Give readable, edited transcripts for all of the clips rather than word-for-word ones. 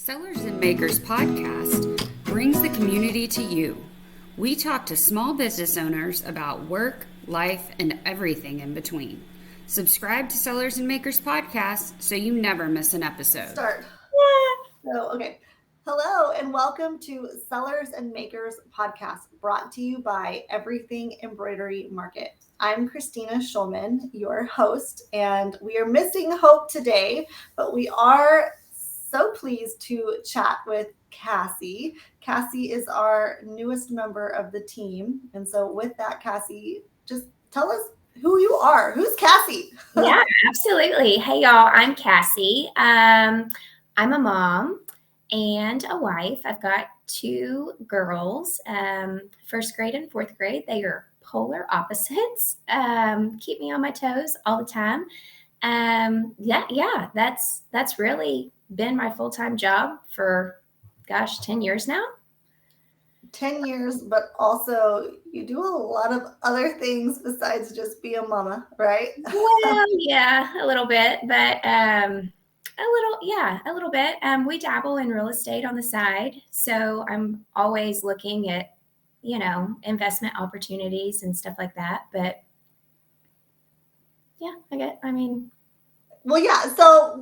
Sellers and Makers podcast brings the community to you. We talk to small business owners about work, life, and everything in between. Subscribe to Sellers and Makers podcast so you never miss an episode. Start. Okay. Hello and welcome to Sellers and Makers podcast, brought to you by Everything Embroidery Market. I'm Cristina Schulman, your host, and we are missing Hope today, but we are so pleased to chat with Cassie. Cassie is our newest member of the team. And so with that, Cassie, just tell us who you are. Who's Cassie? Yeah, absolutely. Hey, y'all, I'm Cassie. I'm a mom and a wife. I've got two girls, first grade and fourth grade. They are polar opposites. Keep me on my toes all the time. That's really been my full-time job for, 10 years now. 10 years, but also you do a lot of other things besides just be a mama, right? Well, yeah, a little bit, but a little bit. We dabble in real estate on the side, so I'm always looking at, investment opportunities and stuff like that. But yeah, Well, yeah. So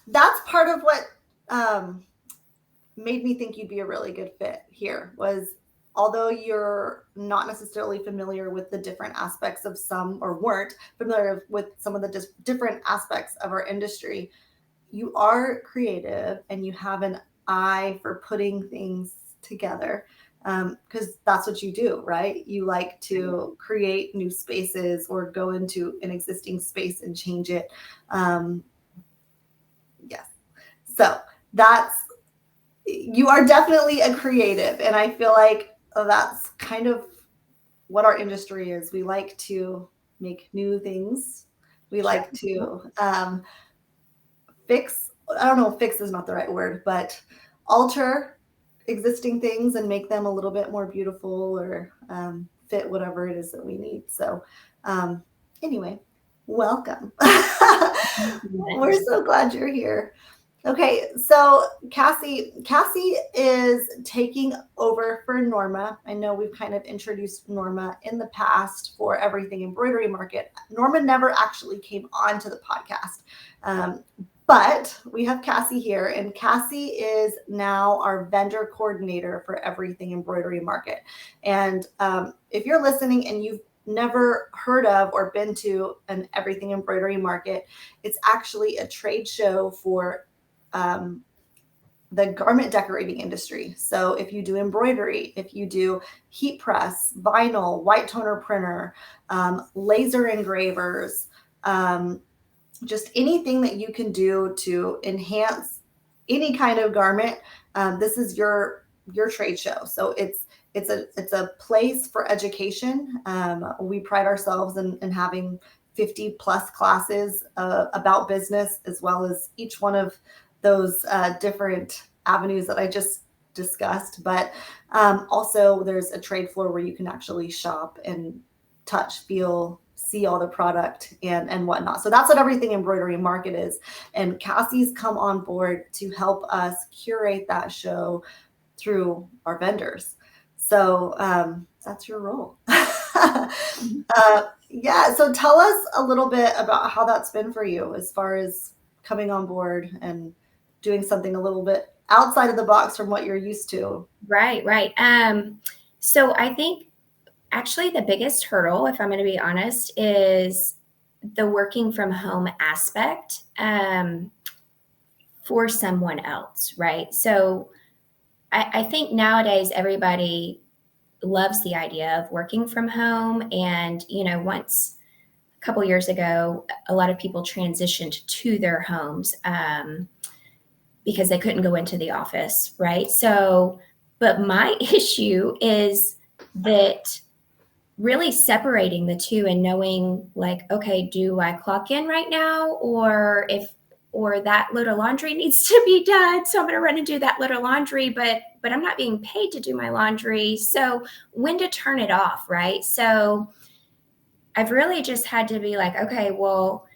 that's part of what made me think you'd be a really good fit here was, although you're not necessarily familiar with the different aspects of weren't familiar with some of the different aspects of our industry, you are creative and you have an eye for putting things together, because that's what you do, right? You like to create new spaces or go into an existing space and change it. Yes. So you are definitely a creative, and I feel like that's kind of what our industry is. We like to make new things. We like to fix is not the right word, but alter existing things and make them a little bit more beautiful or fit whatever it is that we need. So anyway, welcome. We're so glad you're here. Okay, so Cassie is taking over for Norma. I know we've kind of introduced Norma in the past for Everything Embroidery Market. Norma never actually came onto the podcast, but we have Cassie here, and Cassie is now our vendor coordinator for Everything Embroidery Market. And if you're listening and you've never heard of or been to an Everything Embroidery Market, it's actually a trade show for the garment decorating industry. So if you do embroidery, if you do heat press, vinyl, white toner printer, laser engravers, just anything that you can do to enhance any kind of garment, this is your trade show. So it's a place for education. We pride ourselves in having 50 plus classes about business, as well as each one of those different avenues that I just discussed. But also there's a trade floor where you can actually shop and touch, feel, see all the product and whatnot. So that's what Everything Embroidery Market is. And Cassie's come on board to help us curate that show through our vendors. So that's your role. Yeah. So tell us a little bit about how that's been for you as far as coming on board and doing something a little bit outside of the box from what you're used to. Right. So I think actually the biggest hurdle, if I'm going to be honest, is the working from home aspect for someone else, right? So I think nowadays everybody loves the idea of working from home. And, once a couple years ago, a lot of people transitioned to their homes because they couldn't go into the office, right? So, but my issue is that really separating the two and knowing, like, okay, do I clock in right now, or that load of laundry needs to be done, so I'm going to run and do that load of laundry, but I'm not being paid to do my laundry. So when to turn it off, right? So I've really just had to be like, okay, well,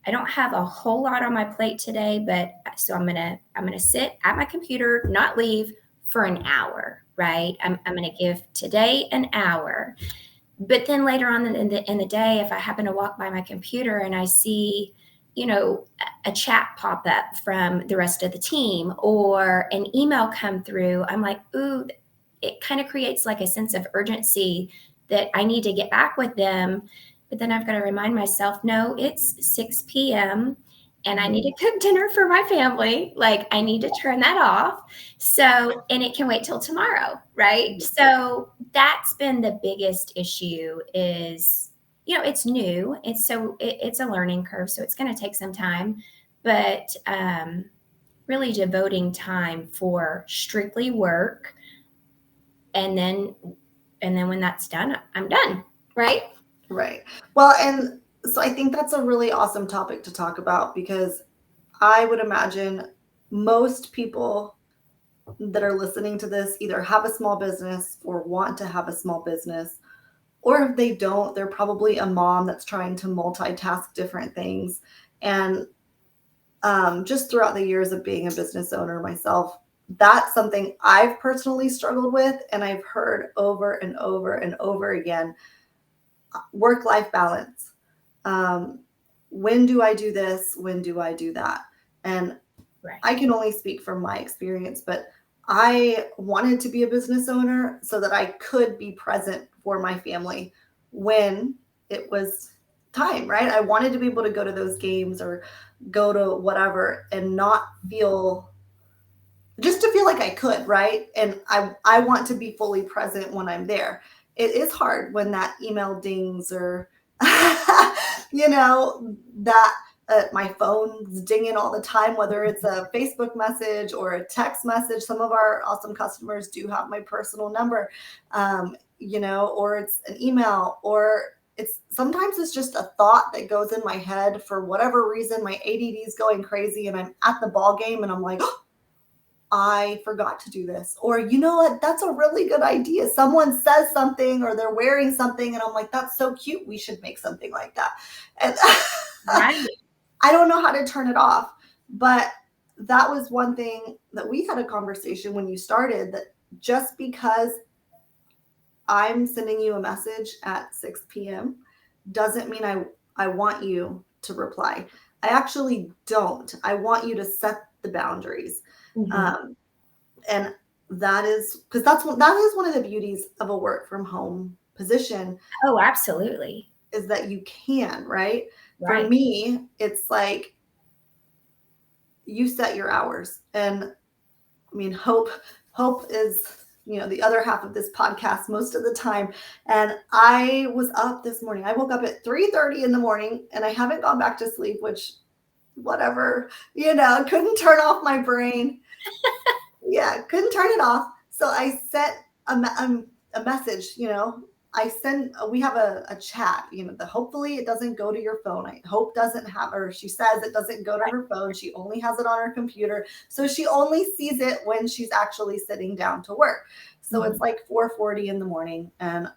I don't have a whole lot on my plate today, but so I'm gonna sit at my computer, not leave for an hour, right? I'm gonna give today an hour. But then later on in the day, if I happen to walk by my computer and I see, a chat pop up from the rest of the team or an email come through, I'm like, ooh, it kind of creates like a sense of urgency that I need to get back with them. But then I've got to remind myself, no, it's 6 p.m. and I need to cook dinner for my family. Like I need to turn that off. So, and it can wait till tomorrow, right? So that's been the biggest issue is, it's new. It's a learning curve. So it's going to take some time, but really devoting time for strictly work. And then when that's done, I'm done. Right. Right. Well, and so I think that's a really awesome topic to talk about because I would imagine most people that are listening to this either have a small business or want to have a small business, or if they don't, they're probably a mom that's trying to multitask different things. And just throughout the years of being a business owner myself, that's something I've personally struggled with, and I've heard over and over and over again. Work-life balance. When do I do this? When do I do that? And Right. I can only speak from my experience, but I wanted to be a business owner so that I could be present for my family when it was time, right? I wanted to be able to go to those games or go to whatever and not feel just to feel like I could, right? And I want to be fully present when I'm there. It is hard when that email dings or, that my phone's dinging all the time, whether it's a Facebook message or a text message. Some of our awesome customers do have my personal number, or it's an email, or sometimes it's just a thought that goes in my head for whatever reason. My ADD is going crazy and I'm at the ball game and I'm like, I forgot to do this. Or, you know what? That's a really good idea. Someone says something or they're wearing something and I'm like, that's so cute. We should make something like that. And Right. I don't know how to turn it off. But that was one thing that we had a conversation when you started, that just because I'm sending you a message at 6 p.m. doesn't mean I want you to reply. I actually don't. I want you to set the boundaries. Mm-hmm. And that is because that is one of the beauties of a work from home position. Oh, absolutely. Is that you can, right? Right. For me, it's like you set your hours. And I mean, Hope is, the other half of this podcast most of the time. And I was up this morning. I woke up at 3:30 in the morning and I haven't gone back to sleep, which whatever, couldn't turn off my brain. Yeah, couldn't turn it off. So I sent a message, we have a chat, hopefully it doesn't go to your phone. Hope doesn't have, or she says it doesn't go to her phone. She only has it on her computer. So she only sees it when she's actually sitting down to work. So It's like 4:40 in the morning. And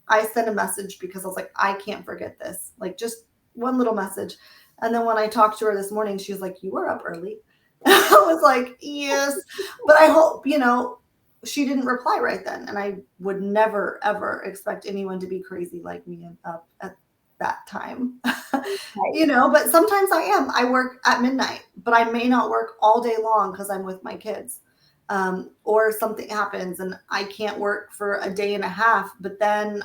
I sent a message because I was like, I can't forget this. Like just one little message. And then when I talked to her this morning, she was like, you were up early. I was like, yes, but I hope, she didn't reply right then. And I would never, ever expect anyone to be crazy like me and up at that time, but sometimes I am. I work at midnight, but I may not work all day long because I'm with my kids. Or something happens and I can't work for a day and a half, but then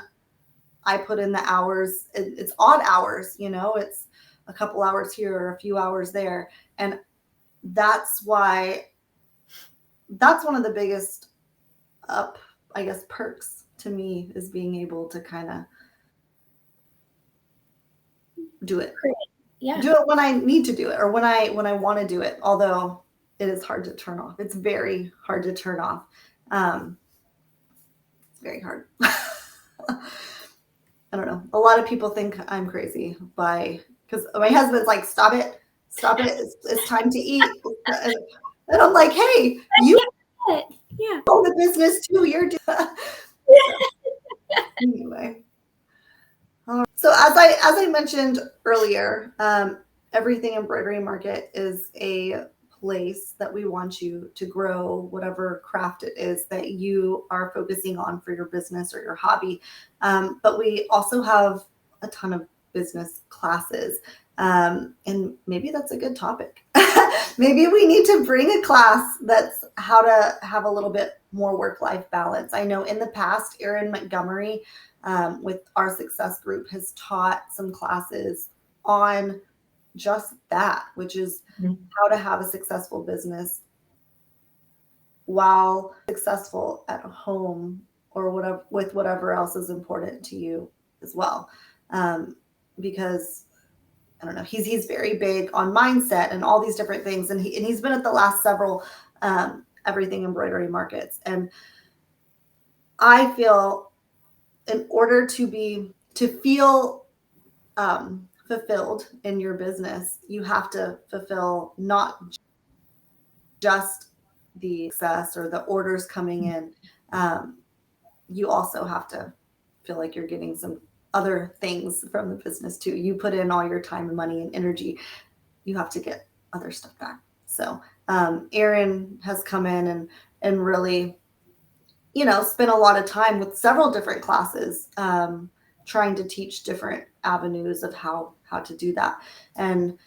I put in the hours. It's odd hours, it's a couple hours here or a few hours there. And that's why that's one of the biggest perks to me is being able to kind of do it. Yeah. Do it when I need to do it or when I want to do it. Although it is hard to turn off. It's very hard to turn off. It's very hard. I don't know. A lot of people think I'm crazy because my husband's like, stop it. It's time to eat. And I'm like, hey, you own the business too. You're doing anyway. So as I mentioned earlier, Everything Embroidery Market is a place that we want you to grow whatever craft it is that you are focusing on for your business or your hobby. But we also have a ton of business classes. And maybe that's a good topic. Maybe we need to bring a class that's how to have a little bit more work-life balance. I know in the past, Erin Montgomery with our success group has taught some classes on just that, which is how to have a successful business while successful at home or whatever with whatever else is important to you as well. Because I don't know, he's very big on mindset and all these different things, and he's been at the last several Everything Embroidery Markets, and I feel in order to feel fulfilled in your business, you have to fulfill not just the success or the orders coming in. You also have to feel like you're getting some other things from the business too. You put in all your time and money and energy, you have to get other stuff back. So Erin has come in and really, spent a lot of time with several different classes, trying to teach different avenues of how to do that. And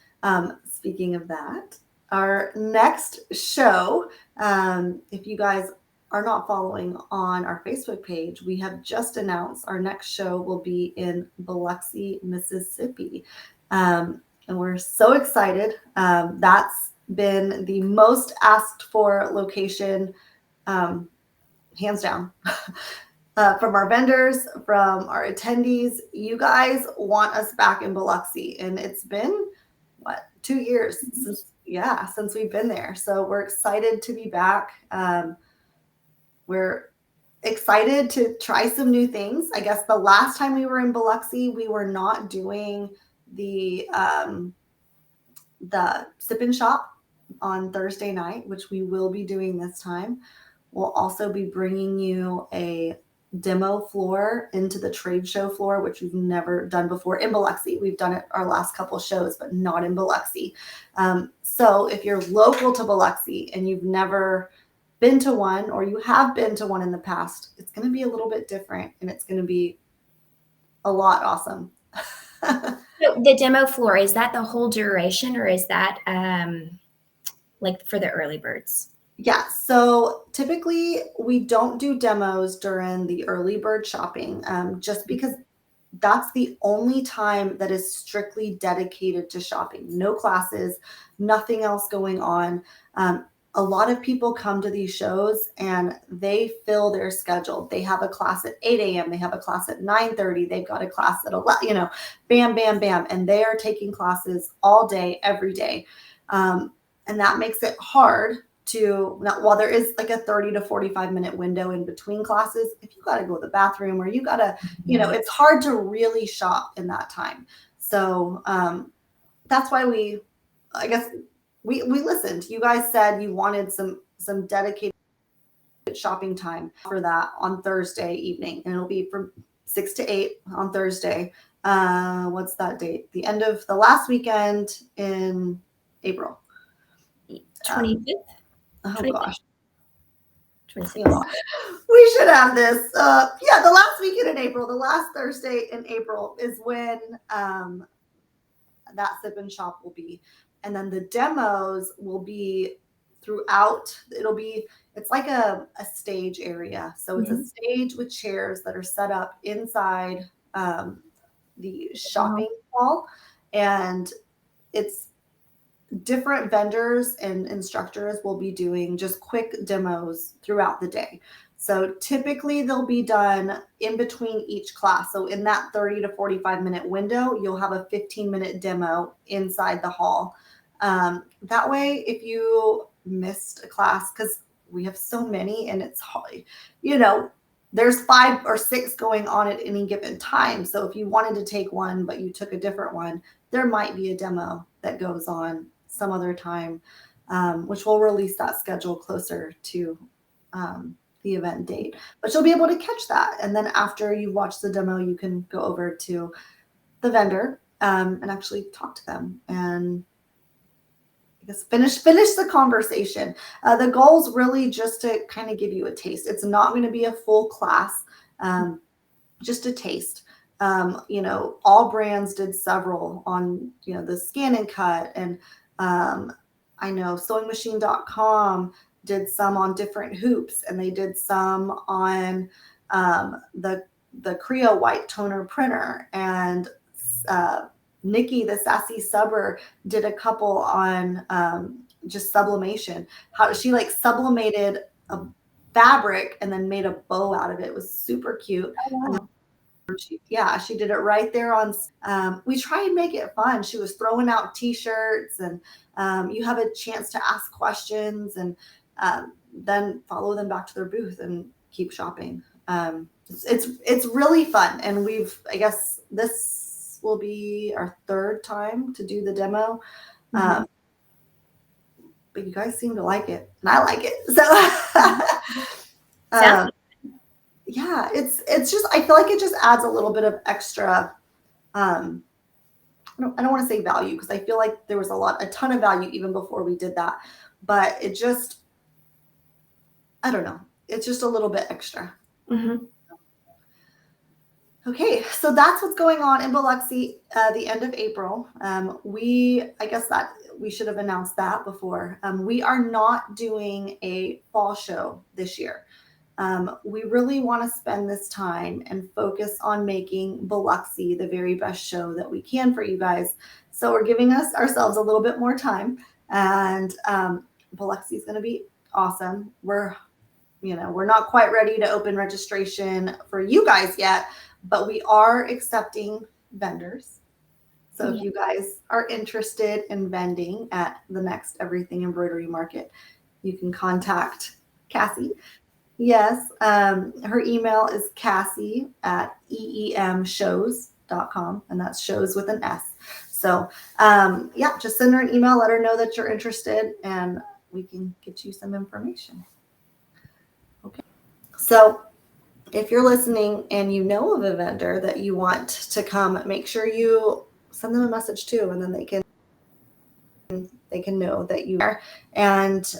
speaking of that, our next show, if you guys are not following on our Facebook page, we have just announced our next show will be in Biloxi, Mississippi. And we're so excited. That's been the most asked for location, hands down. From our vendors, from our attendees. You guys want us back in Biloxi, and it's been 2 years since we've been there. So we're excited to be back. We're excited to try some new things. I guess the last time we were in Biloxi, we were not doing the sip and shop on Thursday night, which we will be doing this time. We'll also be bringing you a demo floor into the trade show floor, which we've never done before in Biloxi. We've done it our last couple shows, but not in Biloxi. So if you're local to Biloxi and you've never been to one, or you have been to one in the past, it's going to be a little bit different, and it's going to be a lot awesome. So the demo floor, is that the whole duration, or is that like for the early birds? Yeah, so typically we don't do demos during the early bird shopping, just because that's the only time that is strictly dedicated to shopping. No classes, nothing else going on. A lot of people come to these shows and they fill their schedule. They have a class at 8 a.m. They have a class at 9:30. They've got a class at 11, bam, bam, bam. And they are taking classes all day, every day. And that makes it hard while there is like a 30 to 45 minute window in between classes, if you got to go to the bathroom or you got to, it's hard to really shop in that time. So that's why we listened. You guys said you wanted some dedicated shopping time for that on Thursday evening, and it'll be from 6 to 8 on Thursday. What's that date? The end of the last weekend in April. 25th? Oh 25th. gosh. 26th. We should have this. The last weekend in April, the last Thursday in April is when that sip and shop will be. And then the demos will be throughout. It's like a stage area. So it's a stage with chairs that are set up inside the shopping hall. And it's different vendors and instructors will be doing just quick demos throughout the day. So typically they'll be done in between each class. So in that 30 to 45 minute window, you'll have a 15-minute demo inside the hall. That way, if you missed a class, because we have so many and it's hard, there's 5 or 6 going on at any given time. So if you wanted to take one, but you took a different one, there might be a demo that goes on some other time, which will release that schedule closer to the event date. But you'll be able to catch that. And then after you watch the demo, you can go over to the vendor and actually talk to them and I guess finish the conversation. The goal is really just to kind of give you a taste. It's not going to be a full class, just a taste. All brands did several on, the scan and cut. And I know sewingmachine.com did some on different hoops, and they did some on the Creo white toner printer. And Nikki, the sassy subber, did a couple on just sublimation. How she like sublimated a fabric and then made a bow out of it. It was super cute. Oh, wow. She did it right there on. We try and make it fun. She was throwing out T-shirts, and you have a chance to ask questions, and then follow them back to their booth and keep shopping. It's really fun, and I guess this will be our third time to do the demo. Mm-hmm. But you guys seem to like it, and I like it. So. Sounds Yeah, it's just, I feel like it just adds a little bit of extra, I don't want to say value, because I feel like there was a ton of value even before we did that, but it just, I don't know, it's just a little bit extra. Mm-hmm. Okay, so that's what's going on in Biloxi the end of April. I guess that we should have announced that before. We are not doing a fall show this year. We really want to spend this time and focus on making Biloxi the very best show that we can for you guys. So we're giving ourselves a little bit more time, and Biloxi is going to be awesome. We're not quite ready to open registration for you guys yet, but we are accepting vendors. So if you guys are interested in vending at the next Everything Embroidery Market, you can contact Cassie. Yes. Her email is Cassie at EEMshows.com, and that's shows with an S. So just send her an email, let her know that you're interested, and we can get you some information. Okay. So if you're listening and you know of a vendor that you want to come, make sure you send them a message too, and then they can know that you are, and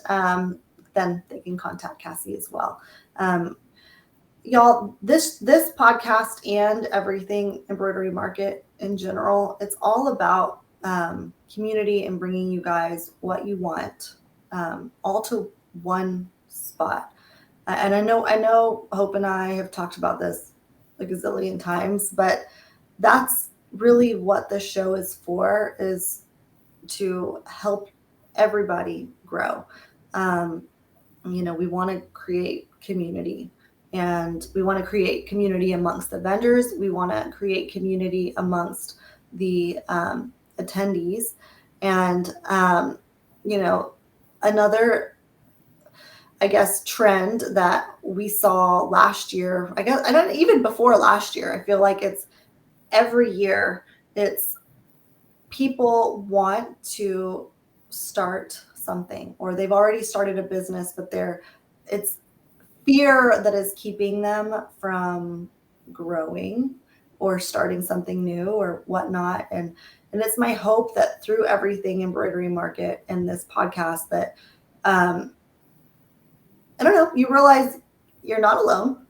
then they can contact Cassie as well. Y'all, this podcast and Everything Embroidery Market in general, it's all about community and bringing you guys what you want, all to one spot. And I know Hope and I have talked about this a gazillion times, but that's really what the show is for, is to help everybody grow. We want to create community, and we want to create community amongst the vendors. We want to create community amongst the attendees. And, another, I guess, trend that we saw last year, even before last year, I feel like it's every year, it's people want to start something, or they've already started a business, but it's fear that is keeping them from growing or starting something new or whatnot. And it's my hope that through Everything Embroidery Market and this podcast that, I don't know, you realize you're not alone.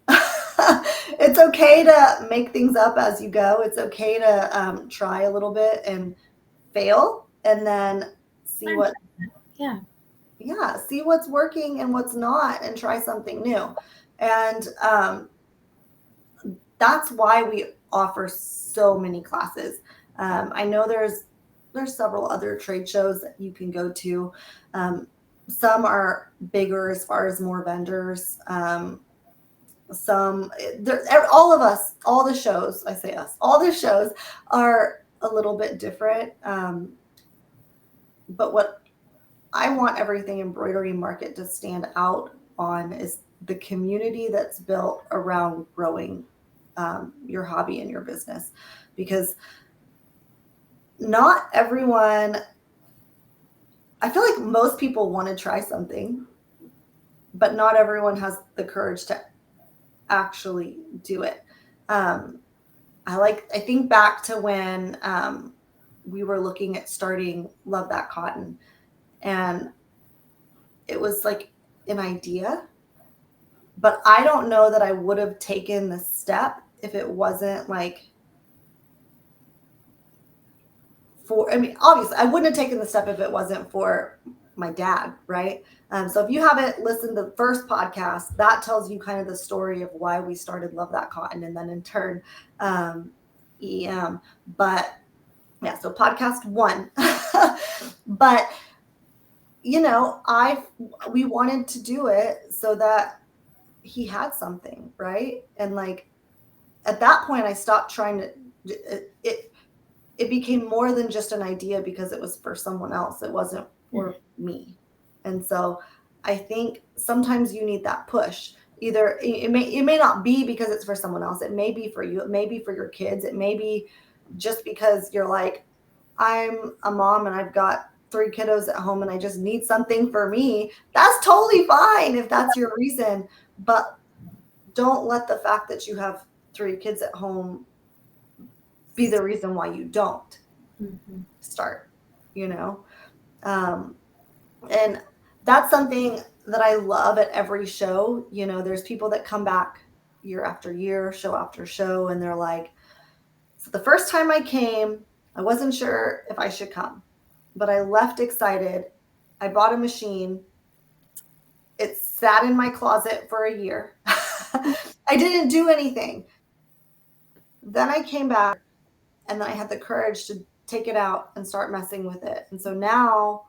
It's okay to make things up as you go. It's okay to try a little bit and fail, and then see see what's working and what's not, and try something new. And that's why we offer so many classes. I know there's several other trade shows that you can go to. Some are bigger as far as more vendors. All of us, all the shows, I say us, all the shows are a little bit different. But what I want Everything Embroidery Market to stand out on is the community that's built around growing your hobby and your business, because not everyone, I feel like most people want to try something, but not everyone has the courage to actually do it. I think back to when we were looking at starting Love That Cotton. And it was like an idea, but I don't know that I would have taken the step if it wasn't like obviously I wouldn't have taken the step if it wasn't for my dad, right? So if you haven't listened to the first podcast, that tells you kind of the story of why we started Love That Cotton, and then in turn, EEM. But yeah, so podcast 1. But we wanted to do it so that he had something, right? And like at that point, I stopped trying to. It became more than just an idea because it was for someone else. It wasn't for me. And so I think sometimes you need that push. Either it may not be because it's for someone else. It may be for you. It may be for your kids. It may be just because you're like, I'm a mom and I've got 3 kiddos at home and I just need something for me. That's totally fine if that's your reason. But don't let the fact that you have 3 kids at home be the reason why you don't start, and that's something that I love at every show. There's people that come back year after year, show after show, and they're like, so the first time I came, I wasn't sure if I should come, but I left excited. I bought a machine. It sat in my closet for a year. I didn't do anything. Then I came back, and then I had the courage to take it out and start messing with it. And so now,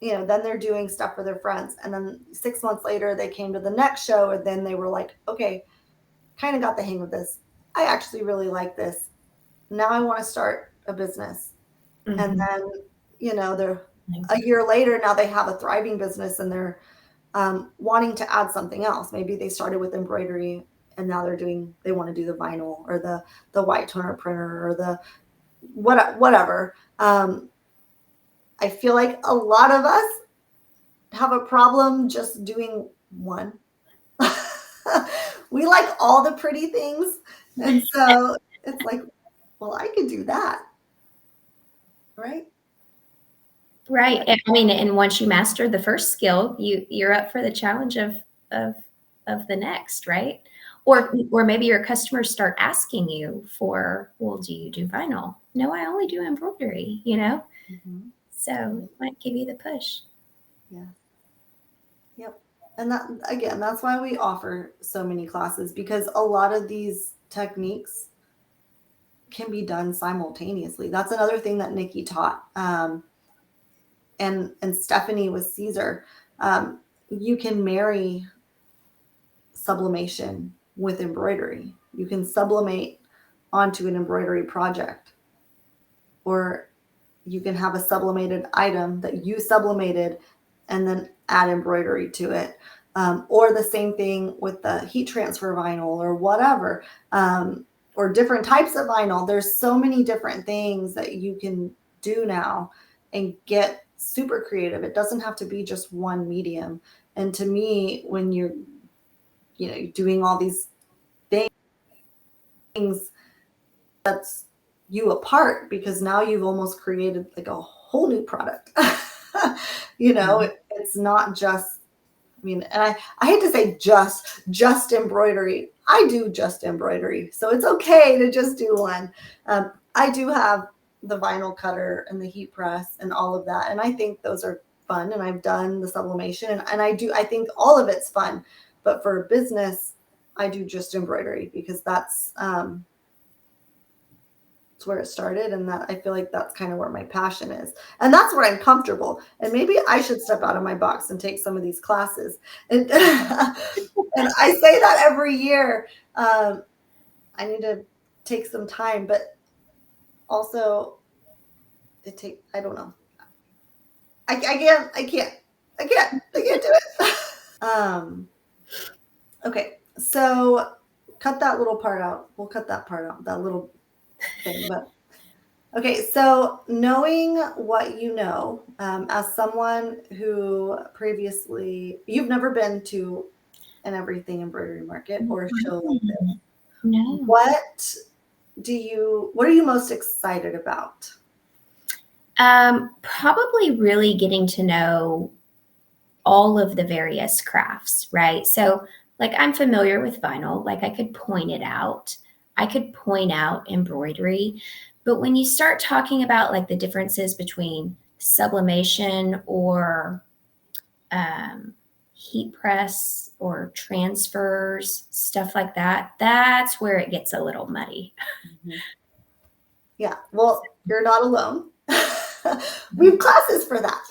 then they're doing stuff for their friends. And then 6 months later, they came to the next show, and then they were like, okay, kind of got the hang of this. I actually really like this. Now I want to start a business. And then, they're a year later, now they have a thriving business, and they're wanting to add something else. Maybe they started with embroidery, and now they want to do the vinyl or the white toner printer or the whatever. I feel like a lot of us have a problem just doing one. We like all the pretty things. And so it's like, well, I could do that. Right? Right. I mean, and once you master the first skill, you're up for the challenge of the next, right? Or maybe your customers start asking you for, well, do you do vinyl? No, I only do embroidery, So it might give you the push. Yeah. Yep. And that's why we offer so many classes, because a lot of these techniques can be done simultaneously. That's another thing that Nikki taught. And Stephanie with Caesar. You can marry sublimation with embroidery. You can sublimate onto an embroidery project, or you can have a sublimated item that you sublimated and then add embroidery to it. Or the same thing with the heat transfer vinyl or whatever, or different types of vinyl. There's so many different things that you can do now and get super creative. It doesn't have to be just one medium. And to me, when you're doing all these things, that's you apart, because now you've almost created like a whole new product. It's not just, and I hate to say just embroidery. I do just embroidery, so it's okay to just do one. I do have the vinyl cutter and the heat press and all of that, and I think those are fun, and I've done the sublimation, and I think all of it's fun. But for business, I do just embroidery, because that's where it started, and that I feel like that's kind of where my passion is, and that's where I'm comfortable. And maybe I should step out of my box and take some of these classes. And and I say that every year. I need to take some time, but also I don't know. I can't do it. Okay, so cut that little part out. We'll cut that part out, that little thing. But okay, so knowing what you know, as someone who previously, you've never been to an everything embroidery market or a show like this. No. What are you most excited about? Probably really getting to know all of the various crafts, right? So, like, I'm familiar with vinyl, like, I could point it out. I could point out embroidery. But when you start talking about like the differences between sublimation or heat press or transfers, stuff like that, that's where it gets a little muddy. Mm-hmm. Yeah. Well, you're not alone. We have classes for that.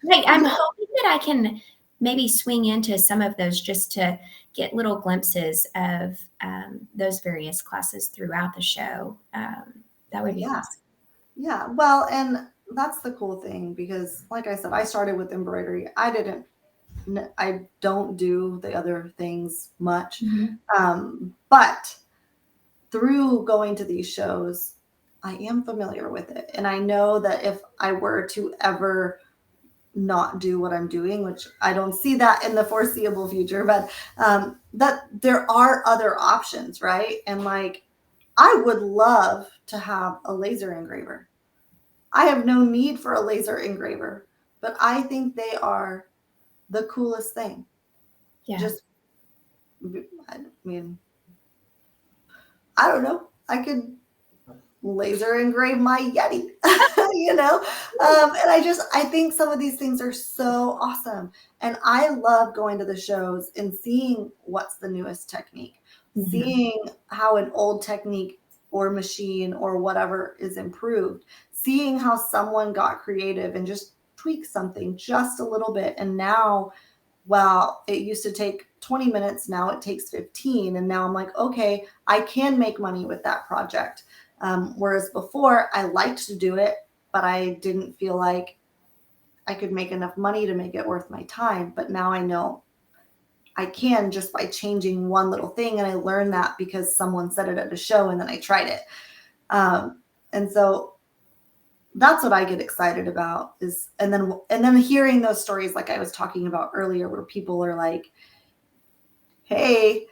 Right. I'm hoping that I can maybe swing into some of those just to get little glimpses of those various classes throughout the show. That would be awesome. Yeah. Well, and that's the cool thing because, like I said, I started with embroidery. I don't do the other things much. But through going to these shows, I am familiar with it. And I know that if I were to ever not do what I'm doing, which I don't see that in the foreseeable future, but that there are other options, right? And like, I would love to have a laser engraver. I have no need for a laser engraver, but I think they are the coolest thing. Yeah. Just, I mean, I don't know. I could laser engrave my Yeti, you know? And I think some of these things are so awesome. And I love going to the shows and seeing what's the newest technique, seeing how an old technique or machine or whatever is improved, seeing how someone got creative and just tweaked something just a little bit. And now, well, it used to take 20 minutes. Now it takes 15. And now I'm like, okay, I can make money with that project. Whereas before I liked to do it, but I didn't feel like I could make enough money to make it worth my time. But now I know I can just by changing one little thing. And I learned that because someone said it at a show and then I tried it. And so that's what I get excited about is, and then hearing those stories, like I was talking about earlier, where people are like, hey,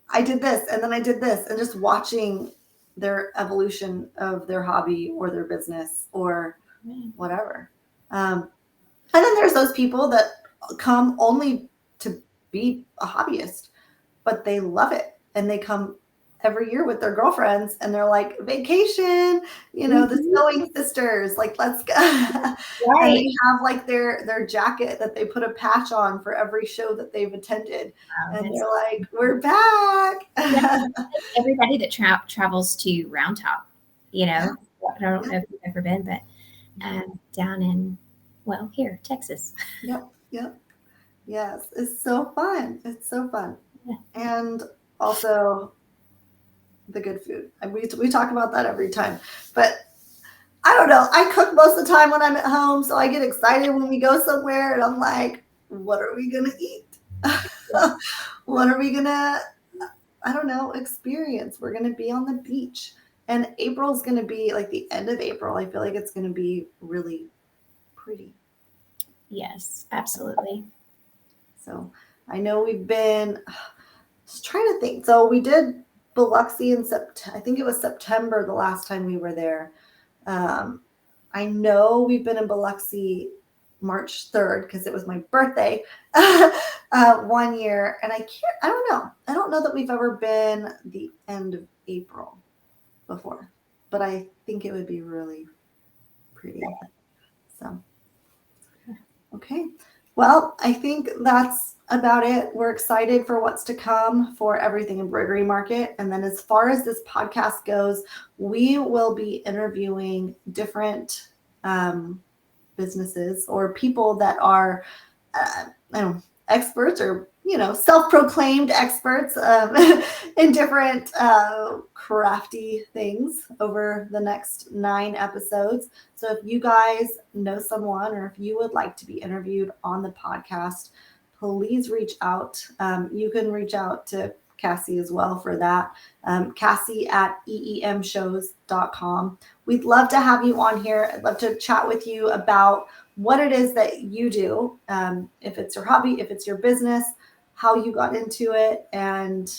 I did this, and then I did this, and just watching their evolution of their hobby or their business or whatever. And then there's those people that come only to be a hobbyist, but they love it. And they come every year with their girlfriends and they're like, vacation, the sewing sisters, like, let's go. Right. And they have like their jacket that they put a patch on for every show that they've attended. And they're like, we're back. Everybody that travels to Round Top, I don't know if you've ever been, but down in, here, Texas. Yep. Yes, it's so fun. It's so fun. Yeah. And also the good food. We talk about that every time. But I don't know. I cook most of the time when I'm at home, so I get excited when we go somewhere and I'm like, what are we going to eat? What are we going to, I don't know, experience? We're going to be on the beach. And April's going to be like the end of April. I feel like it's going to be really pretty. Yes, absolutely. So I know we've been just trying to think. So we did Biloxi in September. I think it was September the last time we were there. I know we've been in Biloxi March 3rd because it was my birthday 1 year. And I don't know that we've ever been the end of April before, but I think it would be really pretty. So, okay. Well, I think that's about it. We're excited for what's to come for Everything Embroidery Market. And then as far as this podcast goes, we will be interviewing different businesses or people that are experts or self-proclaimed experts in different crafty things over the next 9 episodes. So if you guys know someone or if you would like to be interviewed on the podcast, please reach out. You can reach out to Cassie as well for that. Cassie at EEMshows.com. We'd love to have you on here. I'd love to chat with you about what it is that you do, if it's your hobby, if it's your business, how you got into it, and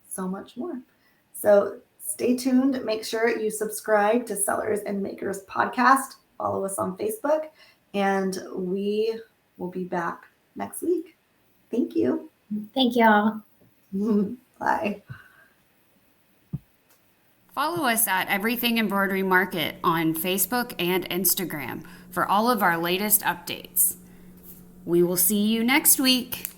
so much more. So Stay tuned. Make sure you subscribe to Sellers and Makers podcast. Follow us on Facebook, and we will be back next week. Thank you. Thank y'all. Bye. Follow us at Everything Embroidery Market on Facebook and Instagram for all of our latest updates. We will see you next week.